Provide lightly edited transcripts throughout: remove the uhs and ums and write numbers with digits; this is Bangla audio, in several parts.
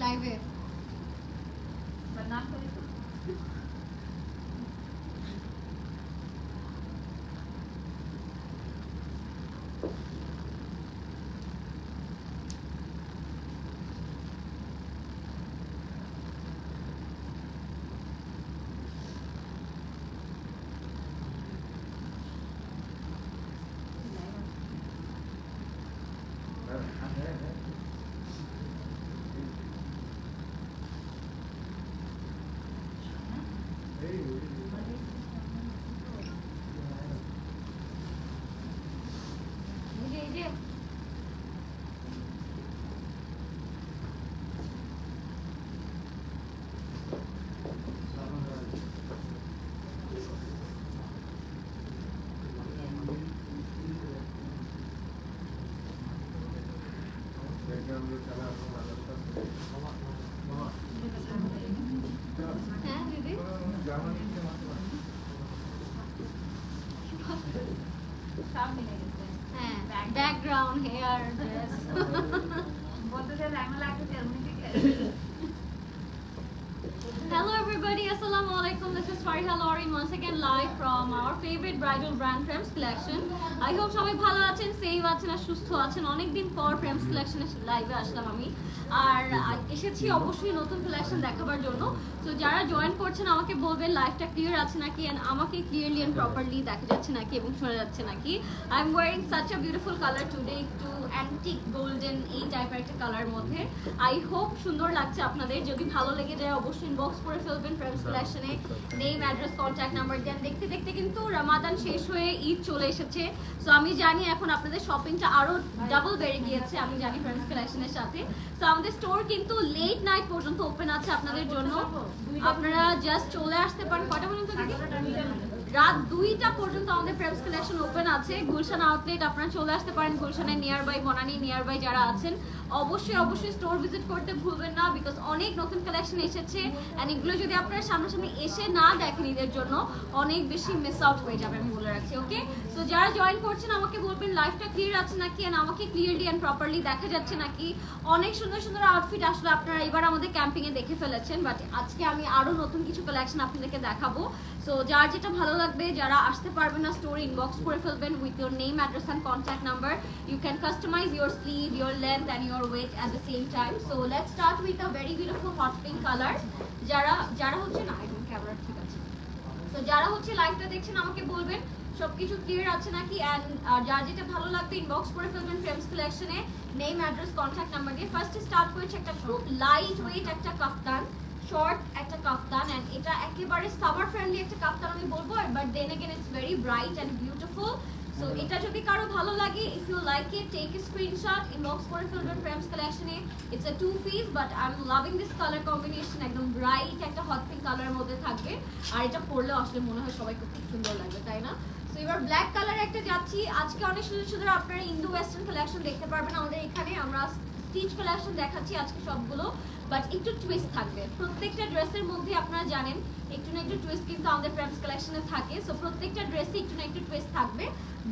লাইভে নাম করে তো হ্যাঁ দিদি সব মিলে গেছে হ্যাঁ ব্যাকগ্রাউন্ড হেয়ার ড্রেস বলতে যে ল্যাংলা লাগছে জার্মানি থেকে Hello everybody, Assalamu alaikum. This is Fariha Lauren once again live from our favorite bridal brand Frames Collection. I hope সবাই ভালো আছেন, সেফ আছেন আর সুস্থ আছেন। অনেকদিন পর Frames Collection এর লাইভে আসলাম আমি, আর এসেছি অবশ্যই নতুন কালেকশন দেখাবার জন্য। সো যারা জয়েন করছেন আমাকে বলবেন লাইভটা ক্লিয়ার আছে নাকি, এন্ড আমাকে ক্লিয়ারলি এন্ড প্রপারলি দেখা যাচ্ছে নাকি এবং শোনা যাচ্ছে নাকি। I am wiring such a beautiful colour today, একটু অ্যান্টিক গোল্ডেন এই টাইপের একটা কালার মধ্যে। আই হোপ সুন্দর লাগছে আপনাদের। যদি ভালো লেগে যায় অবশ্যই ইনবক্স করে ফেলবেন ফ্রেমস কালেকশনে, নেম অ্যাড্রেস কন্ট্যাক্ট নাম্বার দেন। দেখতে দেখতে কিন্তু রমাদান শেষ হয়ে ঈদ চলে এসেছে। সো আমি জানি এখন আপনাদের শপিংটা আরো ডাবল বেড়ে গিয়েছে, আমি জানি ফ্রেমস কালেকশনের সাথে। সো আমাদের স্টোর কিন্তু লেট নাইট পর্যন্ত ওপেন আছে আপনাদের জন্য। আপনারা জাস্ট চলে আসতে পারেন। কটা পর্যন্ত দিদি? রাত 2টা পর্যন্ত আমাদের ফ্রেমস কালেকশন ওপেন আছে। গুলশান আউটলেট আপনারা চলে আসতে পারেন, গুলশানের near by, Banani near by যারা আছেন অবশ্যই স্টোর ভিজিট করতে ভুলবেন না, বিকজ অনেক নতুন কালেকশন এসেছে এন্ড এগুলো যদি আপনারা সামনাসামনি এসে না দেখেন ঈদের জন্য অনেক বেশি মিস আউট হয়ে যাবে, আমি বলে রাখছি। ওকে, সো যারা জয়েন করছেন আমাকে বলবেন লাইভটা ক্লিয়ার আছে নাকি এন্ড আমাকে ক্লিয়ারলি এন্ড প্রপারলি দেখা যাচ্ছে নাকি। অনেক সুন্দর সুন্দর আউটফিট আসলে আপনারা এবার আমাদের ক্যাম্পিং এ দেখে ফেলেছেন, বাট আজকে আমি আরো নতুন কিছু কালেকশন আপনাদেরকে দেখাবো। সো যার যেটা ভালো লাগবে, যারা আসতে পারবেন না স্টোরে ইনবক্স করে ফেলবেন with your name address and contact number. You can customize your sleeve, your length and your weight at the same time. So let's start with a very beautiful hot pink colour. যারা হচ্ছে না, একদম ক্যামেরা ঠিক আছে। সো যারা হচ্ছে লাইভটা দেখছেন আমাকে বলবেন সবকিছু ক্লিয়ার আছে নাকি, অ্যান্ড যার যেটা ভালো লাগবে ইনবক্স করে ফেলবেন ফ্রেমস কালেকশনে নেম অ্যাড্রেস কন্ট্যাক্ট নাম্বার দিয়ে। ফার্স্টে স্টার্ট করেছে একটা খুব লাইট ওয়েট একটা কাফতান, শর্ট একটা কাফতান, এন্ড এটা একেবারে সামার ফ্রেন্ডলি একটা কাফতান আমি বলবো, but then again it's very bright and beautiful. So এটা যদি কারো ভালো লাগে, if you like it, take a screenshot, inbox করে ফেলবেন ফ্রেমস কালেকশনে। It's a 2 piece, but I am loving this colour combination. একদম ব্রাইট একটা হট পিঙ্ক কালারের মধ্যে থাকবে, আর এটা পরলে আসলে মনে হয় সবাইকে খুব সুন্দর লাগবে, তাই না? সো এবার ব্ল্যাক কালার একটা যাচ্ছি। আজকে অনেক সুন্দর সুন্দর আপনারা ইন্দো ওয়েস্টার্ন কালেকশন দেখতে পারবেন আমাদের এখানে। আমরা স্টিচ কালেকশন দেখাচ্ছি আজকে সবগুলো, বাট একটু টুইস্ট থাকবে প্রত্যেকটা ড্রেসের মধ্যে। আপনারা জানেন একটু না একটু টুইস্ট কিন্তু আমাদের ফ্রেমস কালেকশনে থাকে। সো প্রত্যেকটা ড্রেসে একটু না একটু টুইস্ট থাকবে।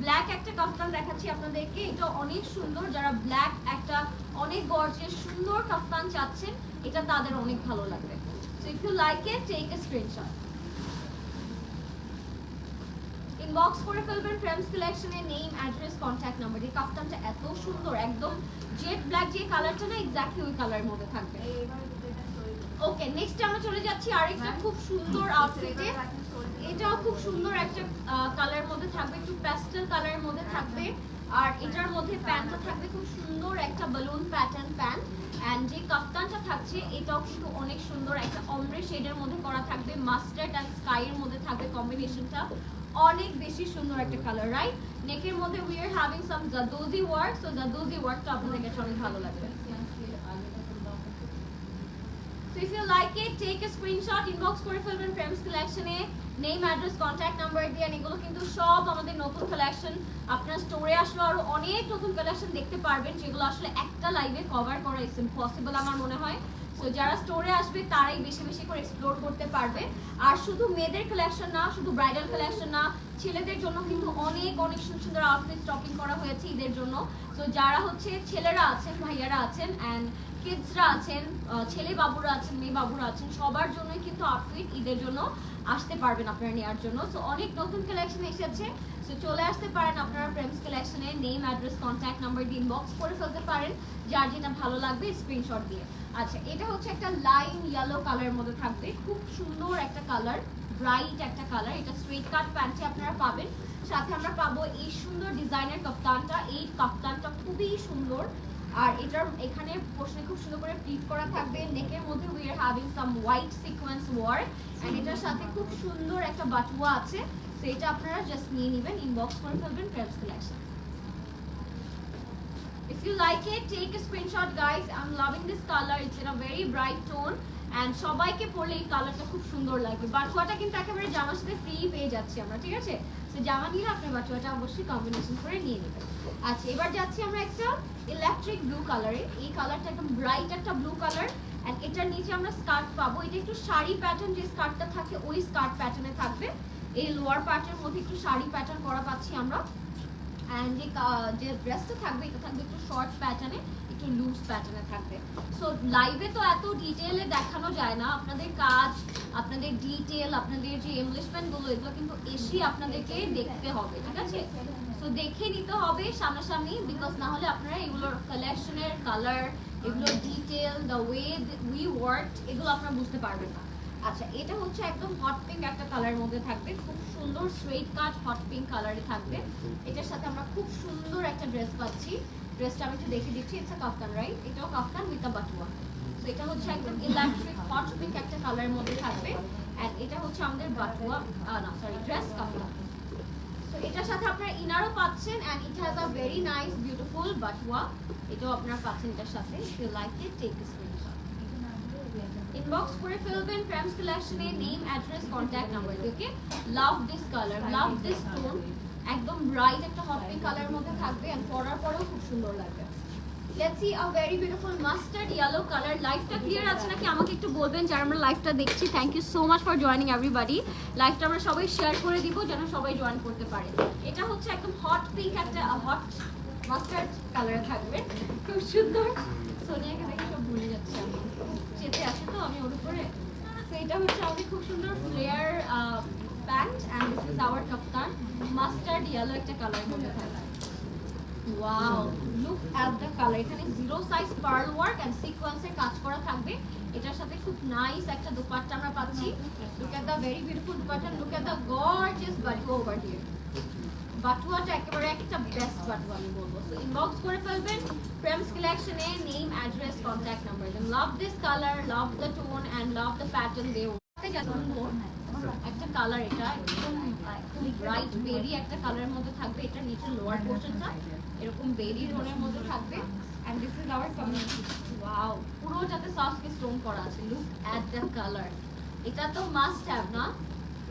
ব্ল্যাক একটা কাফতান দেখাচ্ছি আপনাদেরকে, এটা অনেক সুন্দর। যারা ব্ল্যাক একটা অনেক গর্জিয়াস সুন্দর কাফতান চাচ্ছেন, এটা তাদের অনেক ভালো লাগবে। So if you like it, take a screenshot, inbox করে ফেলবেন ফ্রেমস কালেকশনে নেম অ্যাড্রেস কন্ট্যাক্ট নাম্বার। এই কাফতানটা এত সুন্দর, একদম জেড ব্ল্যাক যে কালারটা না, এক্স্যাক্টলি ওই কালারের মধ্যে থাকবে। ওকে, নেক্সট আমরা চলে যাচ্ছি আরেকটা খুব সুন্দর আউটফিটে। এটাও খুব সুন্দর একটা কালারের মধ্যে থাকবে, একটু প্যাস্টেল কালারের মধ্যে থাকবে, আর এটার মধ্যে প্যান্টটা থাকবে খুব সুন্দর একটা বালুন প্যাটার্ন প্যান্ট। অ্যান্ড যে কাফতানটা থাকছে এটাও কিন্তু অনেক সুন্দর একটা অমরে শেডের মধ্যে করা থাকবে, মাস্টার্ড অ্যান্ড স্কাইয়ের মধ্যে থাকবে কম্বিনেশনটা, অনেক বেশি সুন্দর একটা কালার, রাইট? নেকের মধ্যে we are having some zardozi work. So zardozi ওয়ার্কটা আপনাদের কাছে অনেক ভালো লাগবে। So if you like it, take a screenshot, inbox করে ফেলবেন ফ্রেমস কালেকশনে নেম অ্যাড্রেস কন্ট্যাক্ট নাম্বার দিয়ে। এগুলো কিন্তু সব আমাদের নতুন কালেকশন। আপনার স্টোরে আসলে আরো অনেক নতুন কালেকশন দেখতে পারবেন, যেগুলো আসলে একটা লাইভে কভার করা ইজ ইম্পসিবল আমার মনে হয়। সো যারা স্টোরে আসবে তারাই বেশি বেশি করে এক্সপ্লোর করতে পারবে। আর শুধু মেয়েদের কালেকশন না, শুধু ব্রাইডাল কালেকশন না, ছেলেদের জন্য কিন্তু অনেক অনেক সুন্দর সুন্দর আউটফিট স্টকিং করা হয়েছে ঈদের জন্য। সো যারা হচ্ছে ছেলেরা আছেন, ভাইয়ারা আছেন, অ্যান্ড কিডসরা আছেন, ছেলে বাবুরা আছেন, মেয়ে বাবুরা আছেন, সবার জন্যই কিন্তু আউটফিট ঈদের জন্য আসতে পারবেন আপনারা নেওয়ার জন্য। সো অনেক নতুন কালেকশন এসেছে, সো চলে আসতে পারেন আপনারা ফ্রেমস কালেকশনে। নেম, অ্যাড্রেস, কন্ট্যাক্ট নাম্বার দিয়ে ইনবক্স করে ফেলতে পারেন, যার যেটা ভালো লাগবে স্ক্রিনশট দিয়ে। আচ্ছা, এটা হচ্ছে একটা লাইন ইয়েলো কালারের মধ্যে থাকবে, খুব সুন্দর একটা কালার, ব্রাইট একটা কালার। এটা স্ট্রেট কাট প্যান্টে আপনারা পাবেন, সাথে আমরা পাবো এই সুন্দর ডিজাইনের কাফতানটা। এই কাফতানটা খুবই সুন্দর, আর এটার এখানে পোর্শনে খুব সুন্দর করে প্রিন্ট করা থাকবে। নেকের মধ্যে we are having some white sequence work, and এটার সাথে খুব সুন্দর একটা বাটুয়া আছে। সো এটা আপনারা জাস্ট নিয়ে নেবেন, ইনবক্স করে ফেলবেন Frames collection. If you like it, take a screenshot, guys. I'm loving this color. It's in a very bright tone, and সবাইকে পরলে এই কালারটা খুব সুন্দর লাগবে। বাটুয়াটা কিন্তু একেবারে জামার সাথে ফ্রি পেয়ে যাচ্ছি আমরা, ঠিক আছে? সো জামা নিলে আপনি বাটুয়াটা অবশ্যই কম্বিনেশন করে নিয়ে নেবেন। আচ্ছা, এবার যাচ্ছি আমরা একটা ইলেকট্রিক ব্লু কালারে। এই কালারটা একদম ব্রাইট একটা ব্লু কালার, এন্ড এটার নিচে আমরা স্কার্ট পাবো। এটা একটু শাড়ি প্যাটার্ন, যে স্কার্টটা থাকে ওই স্কার্ট প্যাটার্নে থাকবে। এই লোয়ার পার্টের মধ্যে একটু শাড়ি প্যাটার্ন করা পাচ্ছি আমরা, অ্যান্ড যে ড্রেসটা থাকবে এটা থাকবে একটু শর্ট প্যাটার্নে, একটু লুজ প্যাটার্নে থাকবে। সো লাইভে তো এত ডিটেলে দেখানো যায় না, আপনাদের কাজ, আপনাদের ডিটেল, আপনাদের যে এমলিশমেন্টগুলো, এগুলো কিন্তু এসে আপনাদেরকে দেখতে হবে, ঠিক আছে? সো দেখে নিতে হবে সামনাসামনি, বিকজ না হলে আপনারা এগুলোর কালেকশনের কালার, এগুলোর detail, the way we work, এগুলো আপনারা বুঝতে পারবেন না। আচ্ছা, এটা হচ্ছে একদম হট পিঙ্ক একটা কালারের মধ্যে থাকবে, খুব সুন্দর স্ট্রেট কাট হট পিঙ্ক কালারে থাকবে। এটার সাথে আমরা খুব সুন্দর একটা ড্রেস পাচ্ছি। ড্রেসটা আমি একটু দেখে দিচ্ছি। It's a kaftan, right? এটাও কাফতান উইথ আ বাটুয়া। তো এটা হচ্ছে একদম ইলেকট্রিক হট পিঙ্ক একটা কালারের মধ্যে থাকবে, এন্ড এটা হচ্ছে আমাদের বাটুয়া, না সরি, ড্রেস কাফতান। সো এটার সাথে আপনারা ইনারও পাচ্ছেন, and it has a very nice beautiful batua. এটাও আপনারা পাচ্ছেন এটার সাথে। If you like it, take a screenshot, inbox করে ফেলবেন ফ্রেমস কালেকশনে, নেম, অ্যাড্রেস, কন্ট্যাক্ট নাম্বার দিয়ে। Okay, love this colour, love this tone. একদম ব্রাইট একটা হট পিঙ্ক কালারের মধ্যে থাকবে, এন্ড পরার পরেও খুব সুন্দর লাগবে। Let's see a very beautiful mustard yellow colour. লাইভটা ক্লিয়ার আছে নাকি আমাকে একটু বলবেন, যারা আমরা লাইভটা দেখছি। Thank you so much for joining everybody. লাইভটা আমরা সবাই শেয়ার করে দিব যেন সবাই জয়েন করতে পারে। এটা হচ্ছে একদম হট পিঙ্ক একটা হট মাস্টার্ড কালারে থাকবে, খুব সুন্দর। সোনিয়াকে দেখে সব ভুলে যাচ্ছে, আমি চেতে আছে তো আমি ওর উপরে। তো এটা হচ্ছে আমাদের খুব সুন্দর flare pant, and this is our kaftan. Mustard yellow একটা কালারের মধ্যে থাকবে। Wow, look at the colour. এখানে zero size pearl work and সিকোয়েন্সের কাজ করা থাকবে। এটার সাথে খুব নাইস একটা দুপাট্টা আমরা পাচ্ছি। Look at the very beautiful dupatta, look at the gorgeous batua over here. বাটুয়াটা একেবারে একটা বেস্ট বাটুয়া আমি বলবো। সো ইনবক্স করে ফেলবেন ফ্রেমস কালেকশনে, name, address, contact number. Then love this colour, love the tone, and love the pattern দে। একটা কালার, এটা একদম ব্রাইট বেরি একটা কালারের মধ্যে থাকবে। এটা নিচে লোয়ার পোর্শনটা এরকম বেরি টোনের মধ্যে থাকবে, and this is our community. Wow, পুরোটাতে সফট স্টোন করা আছে। Look at the colour. এটা তো মাস্ট হ্যাভ না?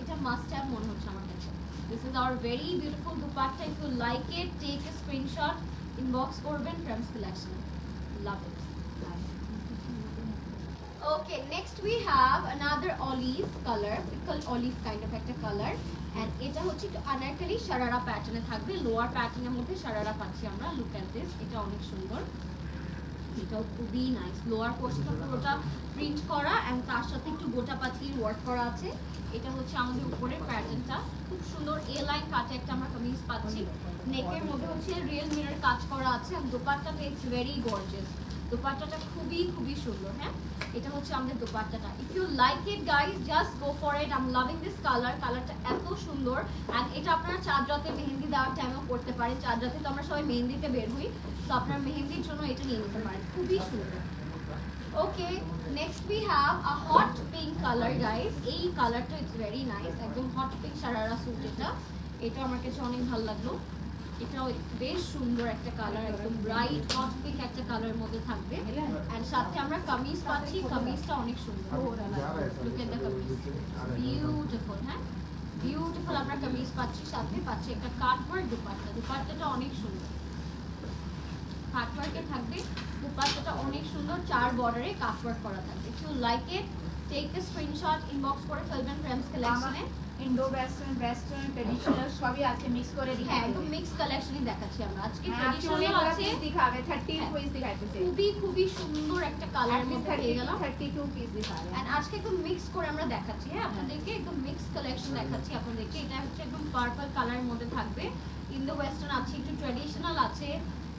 এটা মাস্ট হ্যাভ মনে হচ্ছে আমার কাছে। This is our very beautiful dupatta. If you like it, take a screenshot, inbox করবেন Frames collection. Love it. Okay, next we have another olive color, pickle olive kind of একটা color, and এটা হচ্ছে একটু আনারকলি শারারা প্যাটার্নে থাকবে। লোয়ার প্যাটার্নের মধ্যে শারারা পাচ্ছি আমরা। লুক অ্যাট দিস, এটা অনেক সুন্দর, এটাও খুবই নাইস। লোয়ার পোর্শনটা পুরোটা প্রিন্ট করা, এন্ড তার সাথে একটু গোটা পাতির ওয়ার্ক করা আছে। এটা হচ্ছে আমাদের উপরের প্যাটার্নটা, খুব সুন্দর এ লাইন কাটে একটা আমরা কামিজ পাচ্ছি। নেকের মধ্যে হচ্ছে রিয়েল মিরর কাজ করা আছে, আর দোপাট্টাটা ইটস ভেরি গর্জিয়াস। দোপাট্টাটা খুবই খুবই সুন্দর। হ্যাঁ, এটা হচ্ছে আমাদের দোপাট্টাটা। If you like it guys, just go for it. I am loving this colour. কালারটা এত সুন্দর, এন্ড এটা আপনারা চাঁদ রাতে মেহেন্দি দেওয়ার টাইমেও করতে পারেন। চাঁদ রাতে তো আমরা সবাই মেহেন্দিতে বের হই, তো আপনার মেহেন্দির জন্য এটা নিয়ে নিতে পারেন, খুবই সুন্দর। Okay, next we have a hot pink colour guys. এই কালারটা ইটস ভেরি নাইস, একদম হট পিঙ্ক শারারা স্যুট। এটা আমার কাছে অনেক ভালো লাগলো। এটাও বেশ সুন্দর একটা কালার, একদম ব্রাইট হট পিঙ্ক একটা কালারের মধ্যে থাকবে, এন্ড সাথে আমরা কামিজ পাচ্ছি। কামিজটা অনেক সুন্দর। Look at the kameez, beautiful. হ্যাঁ, বিউটিফুল আমরা কামিজ পাচ্ছি, সাথে পাচ্ছি একটা কাটওয়ার্ক দুপাট্টা। দুপাট্টাটা অনেক সুন্দর, কাটওয়ার্কে থাকবে। দুপাট্টাটা অনেক সুন্দর, 4 বর্ডারে কাটওয়ার্ক করা থাকবে। If you like it, take a screenshot, inbox করে ফেলবেন ফ্রেমস কালেকশনে, ইন্ডো ওয়েস্টার্ন ট্রেডিশনাল সবই আছে মিক্স করে হ্যাঁ দিই একদম মিক্স কালেকশনই দেখাচ্ছি আমরা আজকে হ্যাঁ আপনি অনেক ট্রেডিশনাল বড় আছে পিস দিখাবে 30 হ্যাঁ। পিস দিখাইতেছে খুবই সুন্দর একটা কালার মধ্যে পেয়ে গেলাম 32 পিস দিখাবে এন্ড আজকে একদম মিক্স করে আমরা দেখাচ্ছি হ্যাঁ আপনাদেরকে একদম মিক্স কালেকশন দেখাচ্ছি আপনাদেরকে এটা হচ্ছে একদম পার্পল কালারের মধ্যে থাকবে ইন্দো ওয়েস্টার্ন আছে একটু ট্র্যাডিশনাল আছে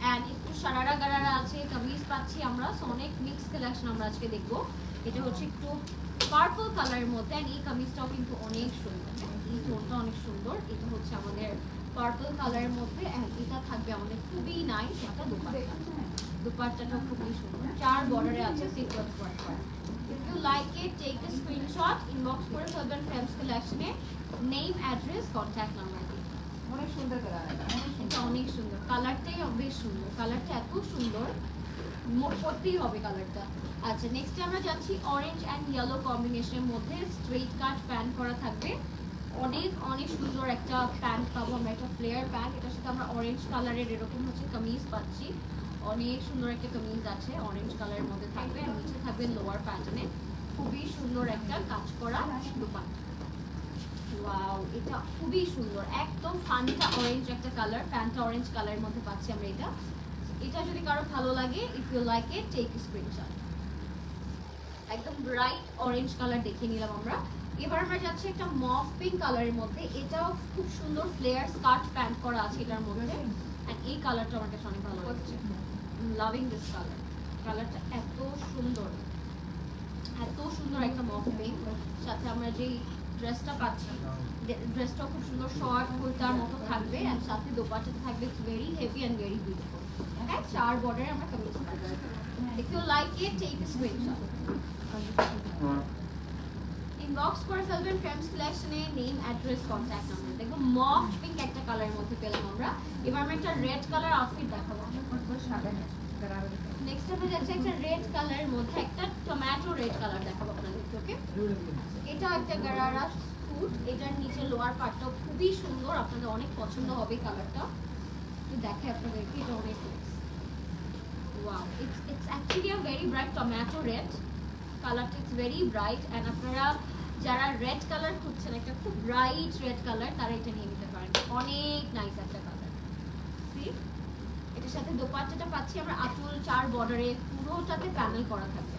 এন্ড একটু সারারা গারারা আছে কামিজ পাচ্ছি আমরা সো অনেক মিক্স কালেকশন আমরা আজকে দেখব এটা হচ্ছে একটু পার্পল কালারের মধ্যে এন্ড এই কামিজটাও কিন্তু অনেক সুন্দর হ্যাঁ? এই টোনটা অনেক সুন্দর এটা হচ্ছে আমাদের পার্পল কালারের মধ্যে এন্ড এটা থাকবে আমাদের খুবই নাইস একটা দোপাট্টা দুপাট্টাটা খুবই সুন্দর চার বর্ডারে আছে সিকোয়েন্স ওয়ার্ক করা if you like it take a screenshot inbox করে ফেলবেন ফ্রেমস কালেকশনে নেম অ্যাড্রেস কন্টাক্ট নাম্বার দিয়ে অনেক সুন্দর কালার এটা অনেক সুন্দর কালারটাই বেশ সুন্দর কালারটা এত সুন্দর পরতেই হবে কালারটা আচ্ছা নেক্সটে আমরা যাচ্ছি অরেঞ্জ অ্যান্ড ইয়েলো কম্বিনেশনের মধ্যে স্ট্রেট কাট প্যান্ট করা থাকবে অনেক সুন্দর একটা প্যান্ট পাবো আমরা একটা ফ্লেয়ার প্যান্ট এটার সাথে আমরা অরেঞ্জ কালারের এরকম হচ্ছে কামিজ পাচ্ছি অনেক সুন্দর একটা কামিজ আছে অরেঞ্জ কালারের মধ্যে থাকবে আর নিচে থাকবে লোয়ার প্যাটার্নে খুবই সুন্দর একটা কাজ করা দোপাট্টা ওয়াও এটা খুবই সুন্দর একদম ফান্টা অরেঞ্জ একটা কালার ফ্যান্টা অরেঞ্জ কালারের মধ্যে পাচ্ছি আমরা এটা যদি কারো ভালো লাগে if you like it take screenshot একদম ব্রাইট অরেঞ্জ কালার দেখে নিলাম আমরা এবার আমরা যাচ্ছি একটা মফ পিঙ্ক কালারের মধ্যে এটাও খুব সুন্দর ফ্লেয়ার স্কার্ট প্যান্ট করা আছে এটার মধ্যে এন্ড এই কালারটা আমার কাছে অনেক ভালো লাগছে লাভিং দিস কালার কালারটা এত সুন্দর একটা মফ পিঙ্ক সাথে আমরা যেই ড্রেসটা পাচ্ছি ড্রেসটাও খুব সুন্দর শর্ট কুর্তার মতো থাকবে এন্ড সাথে দোপাট্টাটা থাকবে very heavy and very beautiful হ্যাঁ চার বর্ডারে আমরা কামিজ পাচ্ছি if you like it take a screenshot inbox করে ফেলবেন ফ্রেমস কালেকশনে নেম অ্যাড্রেস কন্ট্যাক্ট নাম্বার দেখো মফ পিঙ্ক একটা কালারের মধ্যে পেলাম আমরা এবার আমরা একটা রেড কালার আউটফিট দেখাবো নেক্সট আমরা যাচ্ছি একটা রেড কালারের মধ্যে একটা টমেটো রেড কালার দেখাবো আপনাদেরকে ওকে এটা একটা গারারা স্যুট এটার নিচে লোয়ার পার্টটাও খুবই সুন্দর আপনাদের অনেক পছন্দ হবে কালারটা তো দেখাই আপনাদেরকে এটা অনেক wow it's actually a very bright tomato red কালারটা ইটস ভেরি ব্রাইট এন্ড আপনারা যারা রেড কালার খুঁজছেন একটা খুব ব্রাইট রেড কালার তারা এটা নিয়ে নিতে পারেন অনেক নাইস একটা কালার সি এটার সাথে দোপাট্টাটা পাচ্ছি আমরা আঁচল চার বর্ডারে পুরোটাতে প্যানেল করা থাকবে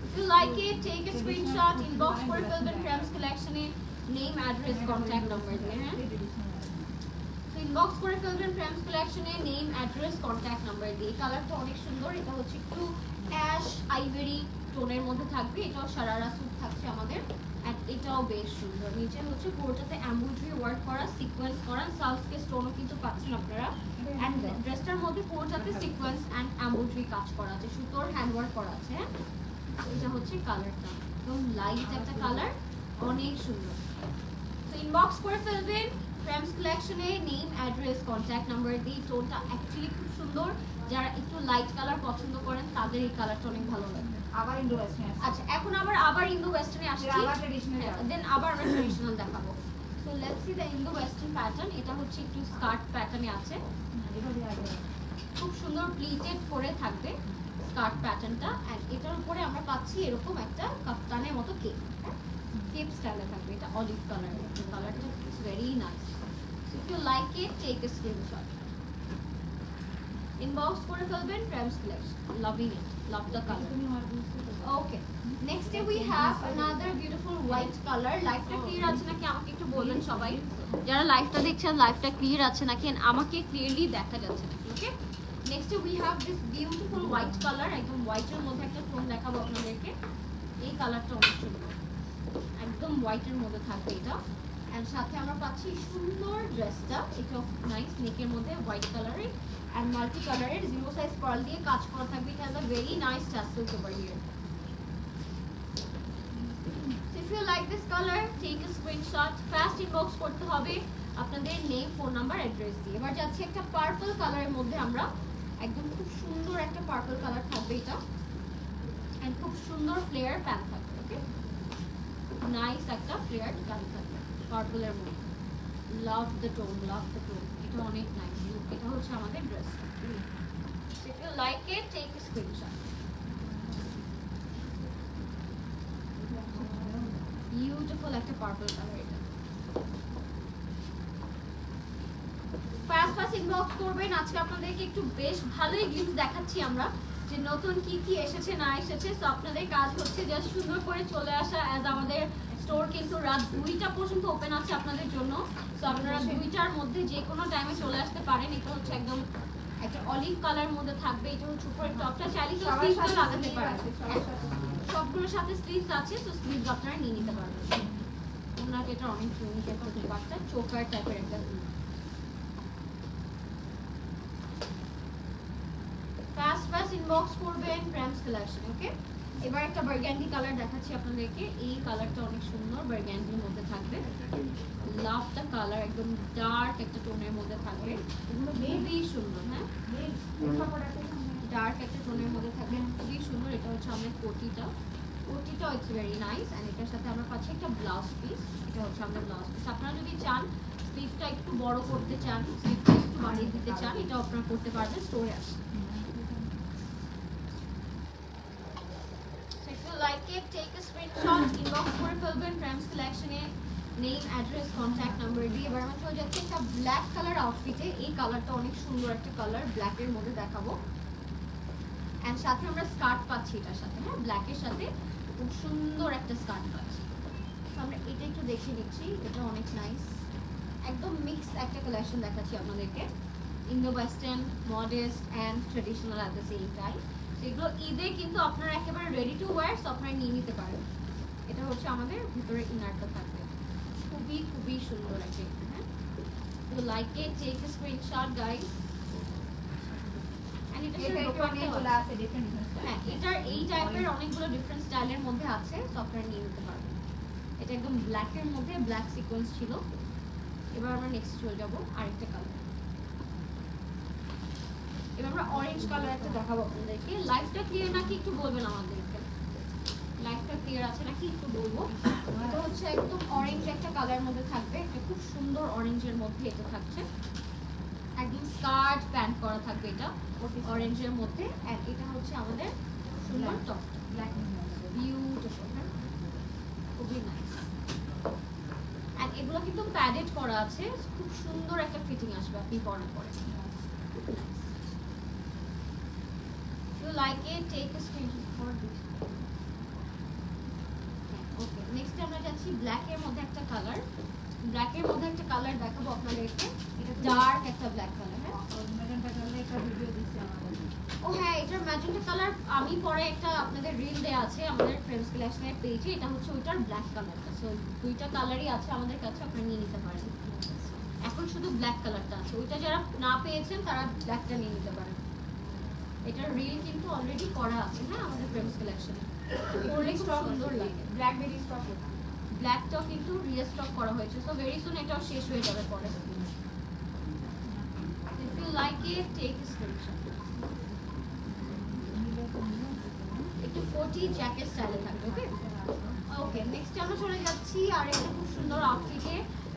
If you like it, take a screenshot, inbox করে ফেলবেন ফ্রেমস কালেকশনে নেম অ্যাড্রেস কন্ট্যাক্ট নাম্বার দিয়ে হ্যাঁ তো ইনবক্স করে ফেলবেন ফ্রেমস কালেকশনে নেম অ্যাড্রেস কন্ট্যাক্ট নাম্বার দিয়ে কালারটা অনেক সুন্দর এটা হচ্ছে একটু অ্যাশ আইভরি টোনের মধ্যে থাকবে এটাও সারারা স্যুট থাকছে আমাদের এন্ড এটাও বেশ সুন্দর নিচে হচ্ছে পুরোটাতে এমব্রয়ডারি ওয়ার্ক করা সিকোয়েন্স করা সাউথকে স্টোনও কিন্তু পাচ্ছেন আপনারা এন্ড ড্রেসটার মধ্যে পুরোটাতে সিকোয়েন্স এন্ড এমব্রয়ডারি কাজ করা আছে সুতোর হ্যান্ড ওয়ার্ক করা আছে হ্যাঁ এটা হচ্ছে কালারটা একদম লাইট একটা কালার অনেক সুন্দর তো ইনবক্স করে ফেলবেন ফ্রেমস কালেকশনে নেম অ্যাড্রেস কন্ট্যাক্ট নাম্বার দিয়ে টোনটা অ্যাকচুয়ালি খুব সুন্দর যারা একটু লাইট কালার পছন্দ করেন তাদের এই কালারটা অনেক ভালো লাগবে আবার ইন্ডো ওয়েস্টার্ন আচ্ছা এখন আবার ইন্দো ওয়েস্টার্নে আসছি আবার ট্রেডিশনাল দেন আবার আমরা ট্রেডিশনাল দেখাবো so let's see the Indo western pattern এটা হচ্ছে একটু স্কার্ট প্যাটার্নে আছে খুব সুন্দর প্লিটেড করে থাকবে স্কার্ট প্যাটার্নটা এন্ড এটার উপরে আমরা পাচ্ছি এরকম একটা কাফতানের মতো কেপ কেপ স্টাইলে থাকবে এটা অলিভ কালারের কালারটা is very nice if you like it take a screenshot inbox করে ফেলবেন Frames collection loving it love the colour okay next we have another beautiful white colour লাইফটা ক্লিয়ার আছে নাকি আমাকে একটু বলবেন সবাই যারা লাইভটা দেখছেন লাইভটা ক্লিয়ার আছে নাকি আমাকে ক্লিয়ারলি দেখা যাচ্ছে নাকি ওকে next we have this beautiful white colour একদম হোয়াইটের মধ্যে একটা টোন দেখাবো আপনাদেরকে এই কালারটা অনেক সুন্দর একদম হোয়াইটের মধ্যে থাকবে এটা এন্ড সাথে আমরা পাচ্ছি সুন্দর ড্রেসটা এটা নাইস নেকের মধ্যে হোয়াইট কালারের এন্ড মাল্টি কালারের জিরো সাইজ পার্ল দিয়ে কাজ করা থাকবে এটা has a very nice tassels over here if you like this colour take a screenshot fast inbox করতে হবে আপনাদের নেম ফোন নাম্বার অ্যাড্রেস দিয়ে এবার যাচ্ছে একটা পার্পল কালারের মধ্যে আমরা একদম খুব সুন্দর একটা পার্পল কালার থাকবে এটা এন্ড খুব সুন্দর ফ্লেয়ার প্যান্ট থাকবে ওকে নাইস একটা ফ্লেয়ার প্যান্ট থাকবে পার্পলের মধ্যে লাভ দ্য টোন এটা অনেক নাইস এটা হচ্ছে আমাদের dress if you like it take a screenshot beautiful একটা পার্পল কালার এটা। ফাস্ট ইনবক্স করবেন। আজকে আপনাদেরকে একটু বেশ ভালোই গিফট দেখাচ্ছি আমরা, যে নতুন কি কি এসেছে না এসেছে। সো আপনাদের কাজ হচ্ছে জাস্ট সুন্দর করে চলে আসা। অ্যাজ আমাদের স্টোর কিন্তু রাত 2টা পর্যন্ত ওপেন আছে আপনাদের জন্য। সো আপনারা 2টার মধ্যে যে কোনো টাইমে চলে আসতে পারেন। এটা হচ্ছে একদম একটা অলিভ কালার মধ্যে থাকবে। এটা হচ্ছে উপরের টপটা চাইলে কেউ স্লিভসও লাগাতে পারেন। সবগুলোর সাথে স্লিভস আছে, তো স্লিভস আপনারা নিয়ে নিতে পারবেন। ওনার এটা অনেক ইউনিক একটা দুপাট্টা, চোকার টাইপের একটা। ফাস্ট ইনবক্স করবেন প্রেমস কালেকশন। ওকে, এবার একটা বার্গান্ডি কালার দেখাচ্ছি আপনাদেরকে। এই কালারটা অনেক সুন্দর, বার্গান্ডির মধ্যে থাকবে। লাভ দ্য কালার, একদম ডার্ক একটা টোনের মধ্যে থাকবে। এগুলো খুবই সুন্দর। হ্যাঁ, ডার্ক একটা টোনের মধ্যে থাকবে, খুবই সুন্দর। এটা হচ্ছে আমাদের কোটিটা। কোটিটাও ইটস ভেরি নাইস। অ্যান্ড এটার সাথে আমরা পাচ্ছি একটা ব্লাউজ পিস। এটা হচ্ছে আমাদের ব্লাউজ পিস। আপনারা যদি চান স্লিভটা একটু বড় করতে চান, স্লিভটা একটু বাড়িয়ে দিতে চান, এটাও আপনারা করতে পারবেন। স্টোরে আসে like it, take a screenshot, inbox করে ফেলবেন প্রেমস কালেকশনে, নেম, অ্যাড্রেস, কন্ট্যাক্ট নাম্বার দিয়ে। এবার আমরা চলে যাচ্ছি একটা ব্ল্যাক কালার আউটফিটে। এই কালারটা অনেক সুন্দর একটা কালার, ব্ল্যাকের মধ্যে দেখাবো। অ্যান্ড সাথে আমরা স্কার্ট পাচ্ছি এটার সাথে। হ্যাঁ, ব্ল্যাকের সাথে খুব সুন্দর একটা স্কার্ট পাচ্ছি। আমরা এটা একটু দেখে নিচ্ছি, এটা অনেক নাইস। একদম মিক্স একটা কালেকশন দেখাচ্ছি আপনাদেরকে, Indo western, modest and traditional at the same time. সেগুলো ঈদে কিন্তু আপনারা একেবারে রেডি টু ওয়্যার, সো আপনারা নিয়ে নিতে পারেন। এটা হচ্ছে আমাদের ভিতরে ইনারটা থাকবে, খুবই খুবই সুন্দর একটা। হ্যাঁ, তো like it, take a screenshot guys. And এটা দোপাট্টা আছে ডিফারেন্ট। হ্যাঁ, এটার এই টাইপের অনেকগুলো ডিফারেন্ট স্টাইলের মধ্যে আছে, সো আপনারা নিয়ে নিতে পারবেন। এটা একদম ব্ল্যাকের মধ্যে ব্ল্যাক সিকোয়েন্স ছিল। এবার আমরা নেক্সট চলে যাব আরেকটা কালার। এবার আমরা অরেঞ্জ কালার একটা দেখাবো আপনাদেরকে। লাইটটা ক্লিয়ার নাকি একটু বলবেন আমাদেরকে, লাইটটা ক্লিয়ার আছে নাকি একটু বলবো। এটা হচ্ছে একদম অরেঞ্জ একটা কালার মধ্যে থাকবে, একটা খুব সুন্দর অরেঞ্জের মধ্যে এটা থাকছে। একদম স্কার্ট প্যান্ট করা থাকবে এটা অরেঞ্জের মধ্যে। এন্ড এটা হচ্ছে আমাদের সুন্দর টপ, ব্ল্যাক বিউটিফুল, খুবই নাইস। এন্ড এগুলো কিন্তু প্যাডেড করা আছে, খুব সুন্দর একটা ফিটিং আসবে আপনি পরার পরে। Like it, take a screenshot for this. Okay, next আমরা যাচ্ছি ব্ল্যাক এর মধ্যে একটা কালার। ব্ল্যাক এর মধ্যে একটা কালার দেখাবো আপনাদেরকে, এটা ডার্ক একটা ব্ল্যাক কালার। হ্যাঁ, ম্যাজেন্টা কালার একটা ভিডিও দিছি আমাদের। ও হ্যাঁ, এটার ম্যাজেন্টা কালার আমি পরে একটা আপনাদের রিল দেয়া আছে আমাদের ফ্রেন্ডস কালেকশনের পেজে। এটা হচ্ছে ওইটার ব্ল্যাক কালারটা। সো দুইটা কালারই আছে আমাদের কাছে, আপনারা নিয়ে নিতে পারেন। এখন শুধু ব্ল্যাক কালারটা আছে, ওইটা যারা না পেয়েছেন তারা ব্ল্যাকটা নিয়ে নিতে পারেন। এটা রিল কিন্তু অলরেডি করা আছে। হ্যাঁ, আমাদের ফ্রেমস কালেকশনে পরলে খুব সুন্দর লাগে। ব্ল্যাকবেরি স্টক, ব্ল্যাকটাও কিন্তু রিস্টক করা হয়েছে। সো ভেরি সুন এটাও শেষ হয়ে যাবে পরে। If you like it, take a screenshot. একটু কোটি জ্যাকেট স্টাইলে থাকবে। ওকে ওকে, নেক্সট আমরা চলে যাচ্ছি আর একটা খুব সুন্দর আউটফিটে।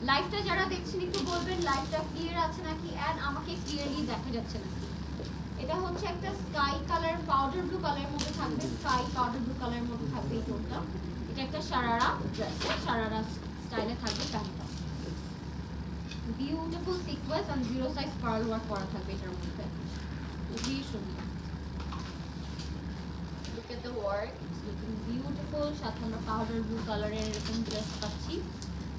লাইভটা যারা দেখছেন একটু বলবেন লাইভটা ক্লিয়ার আছে নাকি, অ্যান্ড আমাকে ক্লিয়ারলি দেখা যাচ্ছে নাকি। এটা হচ্ছে একটা স্কাই কালার, পাউডার ব্লু কালারের মধ্যে থাকবে। স্কাই পাউডার ব্লু কালারের মধ্যে থাকবে এই টোনটা। এটা একটা সারারা ড্রেস, সারারা স্টাইলে থাকবে প্যান্টটা। Beautiful sequence and zero size pearl work করা থাকবে এটার মধ্যে, খুবই সুন্দর। Look at the work, it's looking beautiful. সাথে আমরা পাউডার ব্লু কালারের এরকম ড্রেস পাচ্ছি,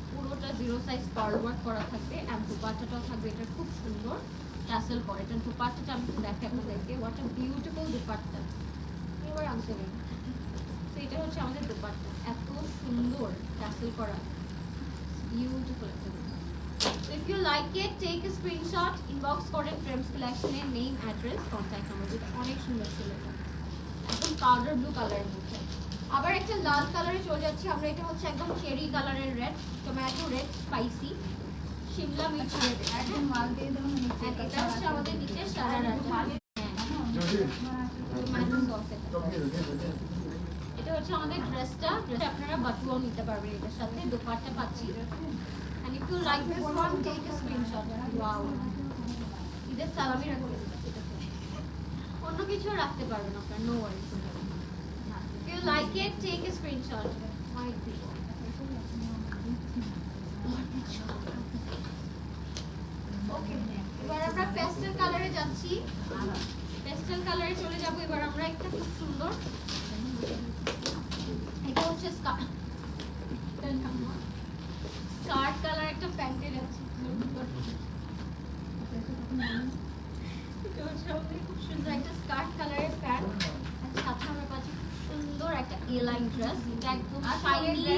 পুরোটা জিরো সাইজ পার্ল ওয়ার্ক করা থাকবে। এন্ড দুপাট্টাটাও থাকবে এটা খুব সুন্দর টাসেল করে। এটা দুপাট্টাটা আমি দেখাই আপনাদেরকে, হোয়াট আ বিউটিফুল দুপাট্টা। এবার আনসার, তো এটা হচ্ছে আমাদের দুপাট্টা, এত সুন্দর টাসেল করা, বিউটিফুল একটা dupatta. So if you like it, take a screenshot, inbox করেন ফ্রেমস কালেকশনে, নেম, অ্যাড্রেস, কন্ট্যাক্ট নাম্বার। যেটা অনেক সুন্দর ছিল, এটা একদম পাউডার ব্লু কালারের মধ্যে। আবার একটা লাল কালারে চলে যাচ্ছি আমরা। এটা হচ্ছে একদম চেরি কালারের red, tomato red, spicy Shimla মির্চ রেড। একদম মাল দিয়ে দাও। এটা হচ্ছে আমাদের নিচে সারারা, এটা হচ্ছে আমাদের ড্রেসটা। আপনারা বাটুয়াও নিতে পারবেন এটার সাথে, দোপাট্টা পাচ্ছি। And if you like this one, take a screenshot. Wow, ঈদের সালামি রাখবেন, অন্য কিছু রাখতে পারবেন আপনার, no worries. If you like it, take a screenshot. Okay, এবার আমরা পেস্টেল কালারে যাচ্ছি। পেস্টেল কালারে চলে যাব এবার আমরা। একটা খুব সুন্দর, এটা হচ্ছে স্কার্ট কালার একটা প্যান্টের আছে। এটা হচ্ছে আমাদের খুব সুন্দর একটা স্কার্ট কালারের প্যান্ট, আর সাথে আমরা পাচ্ছি খুব সুন্দর একটা এ লাইন ড্রেস। এটা একদম শাইনি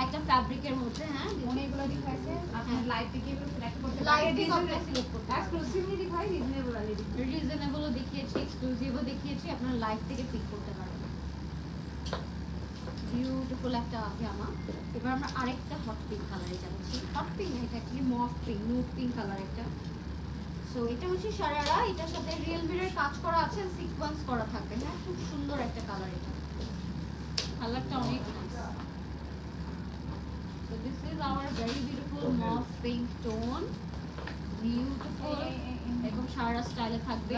একটা ফ্যাব্রিকের মধ্যে। হ্যাঁ, অনেকগুলো দেখাইছে, আপনি লাইভ থেকে এগুলো সিলেক্ট করতে লাইভ পারেন। থেকে আপনারা সিলেক্ট করতে পারেন। এক্সক্লুসিভলি দেখাই, রিজনেবল আলি দেখাই। রিজনেবলও দেখিয়েছি, এক্সক্লুসিভও দেখিয়েছি, আপনারা লাইভ থেকে পিক করতে পারেন। বিউটিফুল একটা জামা। এবার আমরা আরেকটা হট পিঙ্ক কালারে যাচ্ছি। হট পিঙ্ক, এটা actually mauve pink, nude pink colour একটা। সো এটা হচ্ছে সারারা, এটার সাথে রিয়েল মিরর কাজ করা আছে, সিকোয়েন্স করা থাকবে। হ্যাঁ, খুব সুন্দর একটা কালার। এটা কালারটা অনেক nice. So this is our very beautiful mauve pink tone, beautiful একদম সারা স্টাইলে থাকবে।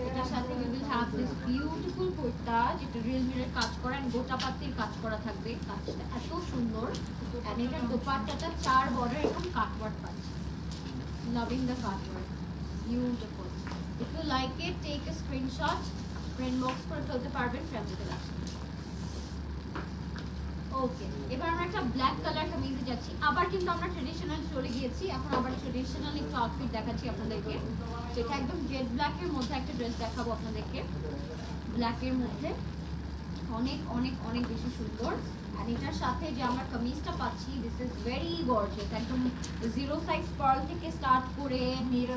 এটার সাথে we will have this beautiful kurta, যেটা রিয়েল মিরর কাজ করা and গোটা পাত্তির কাজ করা থাকবে। কাজটা এত সুন্দর, and এটার দোপাট্টাটা 4 বর্ডার এরকম কাটওয়ার্ক পাচ্ছি। Loving the cutwork, beautiful. If you like it, take a screenshot, print box করে ফেলতে পারবেন ফ্যামিলি কালেকশন। ওকে, এবার আমরা একটা ব্ল্যাক কালার কামিজে যাচ্ছি। আবার কিন্তু আমরা ট্রেডিশনাল চলে গিয়েছি, এখন আবার ট্রেডিশনাল একটু আউটফিট দেখাচ্ছি আপনাদেরকে। যেটা একদম জেড ব্ল্যাকের মধ্যে একটা ড্রেস দেখাবো আপনাদেরকে। ব্ল্যাকের মধ্যে অনেক অনেক অনেক বেশি সুন্দর। আর এটার সাথে যে আমরা কামিজটা পাচ্ছি, দিস ইজ ভেরি গর্জিয়াস। একদম জিরো সাইজ পার্ল থেকে স্টার্ট করে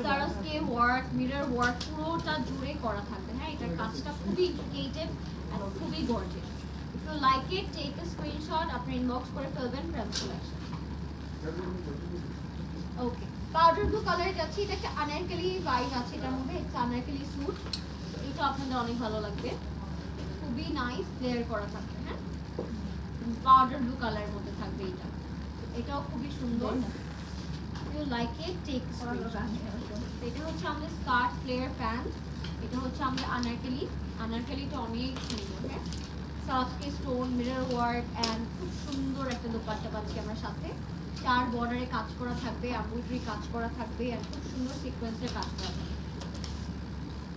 সারস্কে ওয়ার্ক, মিরর ওয়ার্ক পুরোটা জুড়ে করা থাকবে। হ্যাঁ, এটার কাজটা খুবই ইন্ট্রিকেটেড আর খুবই gorgeous. If you like it, take a screenshot, আপনি ইনবক্স করে ফেলবেন ফ্রেন্ডস কালেকশন। ওকে, পাউডার ব্লু কালারে যাচ্ছি। এটা একটা আনারকলি ভাইব আছে এটার মধ্যে, একটা আনারকলি স্যুট। এটা আপনাদের অনেক ভালো লাগবে, খুবই নাইস লেয়ার করা থাকবে। হ্যাঁ, পাউডার ব্লু কালারের মধ্যে থাকবে এটা। এটাও খুবই সুন্দর। If you like it, take a screenshot. এটা হচ্ছে আমাদের স্কার্ট ফ্লেয়ার প্যান্ট। এটা হচ্ছে আমাদের আনারকলিটা অনেক সুন্দর। হ্যাঁ, সাউথকে স্টোন, মিরর ওয়ার্ক এন্ড খুব সুন্দর একটা দোপাট্টা পাচ্ছি আমরা সাথে। 4 বর্ডারে কাজ করা থাকবে, এমব্রয়ডারি কাজ করা থাকবে আর খুব সুন্দর সিকোয়েন্সের কাজ করা থাকবে।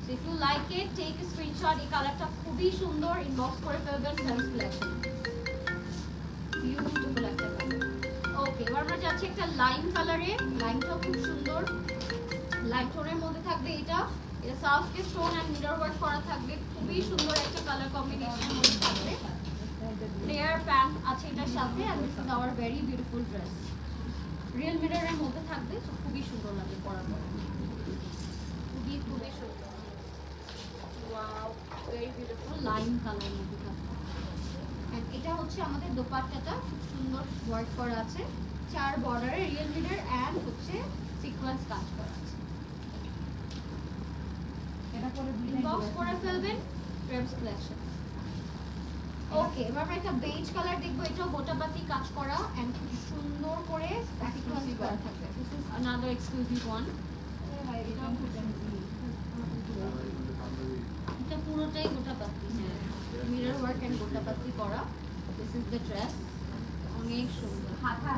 So if you like it, take a screenshot. এই কালারটা খুবই সুন্দর, ইনবক্স করে ফেলবেন ফ্রেন্ডস কালেকশন। বিউটিফুল একটা কালার। ওকে, এবার আমরা যাচ্ছি একটা লাইম কালারে। লাইমটাও খুব সুন্দর, লাইম টোনের মধ্যে থাকবে এটা। এটা সাউথকে স্টোন এন্ড মিরর ওয়ার্ক করা থাকবে, খুবই সুন্দর একটা কালার কম্বিনেশনের মধ্যে থাকবে। ফ্লেয়ার প্যান্ট আছে এটার সাথে, and this is our very beautiful dress. Real মিররের মধ্যে থাকবে, তো খুবই সুন্দর লাগবে পরার পর। খুবই খুবই সুন্দর। ওয়াও, ভেরি বিউটিফুল লাইম কালারের মধ্যে থাকবে। And এটা হচ্ছে আমাদের দোপাট্টাটা, খুব সুন্দর ওয়ার্ক করা আছে। 4 বর্ডারে রিয়েল মিরর এন্ড হচ্ছে সিকোয়েন্স কাজ করা আছে। এটা পরে ইনবক্স করে ফেলবেন ফ্রেন্ডস কালেকশন। ওকে, এবার আমরা একটা বেজ কালার দেখবো। এটাও গোটাবাতি কাজ করা এন্ড খুব সুন্দর করে সিকোয়েন্স করা থাকবে। This is another exclusive one. এটা পুরোটাই গোটাবাতি, হ্যাঁ, মিরর ওয়ার্ক এন্ড গোটাবাতি করা। দিস ইজ দ্য ড্রেস, অনেক সুন্দর। হাতা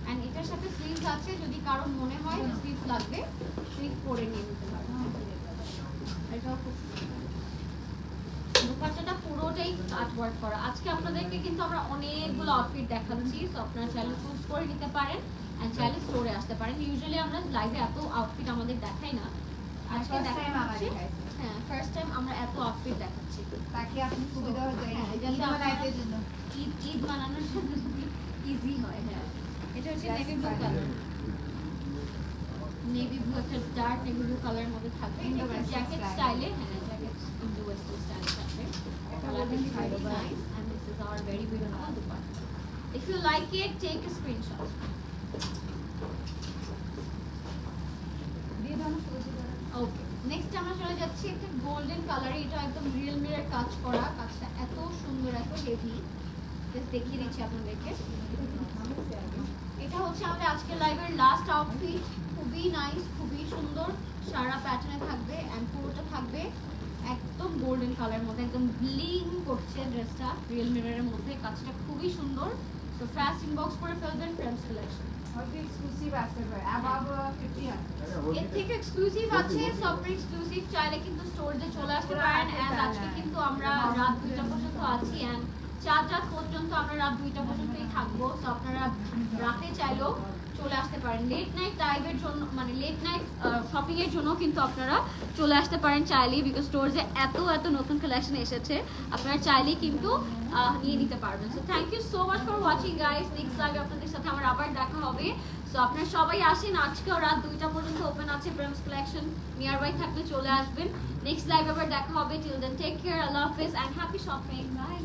এন্ড এটার সাথে স্লিভস আছে, যদি কারো মনে হয় স্লিভ লাগবে স্লিভ করে নিয়ে নিতে পারবেন। এটাও খুব দোপাট্টাটা পুরোটাই কাট ওয়ার্ক করা। আজকে আপনাদেরকে কিন্তু আমরা অনেকগুলো আউটফিট দেখাচ্ছি, তো আপনারা চাইলে চুজ করে নিতে পারেন এন্ড চাইলে স্টোরে আসতে পারেন। ইউজুয়ালি আমরা লাইভে এত আউটফিট আমাদের দেখাই না, আজকে দেখাচ্ছি। হ্যাঁ, ফার্স্ট টাইম আমরা এত আউটফিট দেখাচ্ছি, তাকে আপনি সুবিধা হয়ে যায়। হ্যাঁ, এটা এটা তো আমরা- লাইফের জন্য ঈদ বানানোর জন্য ইজি হয়। হ্যাঁ, এটা হচ্ছে navy blue colour. Navy blue, একটা ডার্ক নেভি ব্লু কালারের মধ্যে থাকবে। এটা Indo-western জ্যাকেট style. স্টাইলে, হ্যাঁ, জ্যাকেট ইন্দো ওয়েস্টার্ন স্টাইলে থাকবে। Color is very nice and this is our very beautiful dupatta. If you like it, take a screenshot. দিয়ে দাও না সুবিধা। Okay, next আমরা চলে যাচ্ছি একটা গোল্ডেন কালারে। এটা একদম রিয়েল মিরর কাজ করা, কাজটা এত সুন্দর, এত হেভি। জাস্ট দেখিয়ে দিচ্ছি আপনাদেরকে। এটা হচ্ছে আমাদের আজকের লাইভের লাস্ট আউটফিট। খুবই নাইস, খুবই সুন্দর, সারা প্যাটার্নে থাকবে এন্ড পুরোটা থাকবে একদম গোল্ডেন কালারের মধ্যে, একদম ব্লিং করছে ড্রেসটা রিয়েল মিররের মধ্যে। কাজটা খুবই সুন্দর। তো ফাস্ট ইনবক্স করে ফেলবেন ফ্রেন্ডস কালেকশন। হয়তো এক্সক্লুসিভ আছে অ্যাবাভ 50 এর থেকে এক্সক্লুসিভ আছে, সব এক্সক্লুসিভ চাইলে কিন্তু স্টোরে চলে আসতে পারেন। এন্ড আজকে কিন্তু আমরা রাত 2টা পর্যন্ত আছি এন্ড 4 রাত পর্যন্ত আমরা রাত 2টা পর্যন্তই থাকবো। তো আপনারা রাতে চাইলেও চলে আসতে পারেন। লেট নাইট টাইপের জন্য মানে লেট নাইট শপিং এর জন্য কিন্তু আপনারা চলে আসতে পারেন চাইলেই, বিকজ স্টোরে এত এত নতুন কালেকশন এসেছে, আপনারা চাইলেই কিন্তু নিয়ে নিতে পারবেন। So thank you so much for watching guys. Next লাইভে আপনাদের সাথে আমার আবার দেখা হবে। সো আপনারা সবাই আসেন, আজকেও রাত 2টা পর্যন্ত ওপেন আছে প্রেমস কালেকশন। নিয়ার বাই থাকলে চলে আসবেন। নেক্সট লাইভে আবার দেখা হবে। টিল দেন টেক কেয়ার, আল্লাহ হাফেজ এন্ড হ্যাপি শপিং। বাই।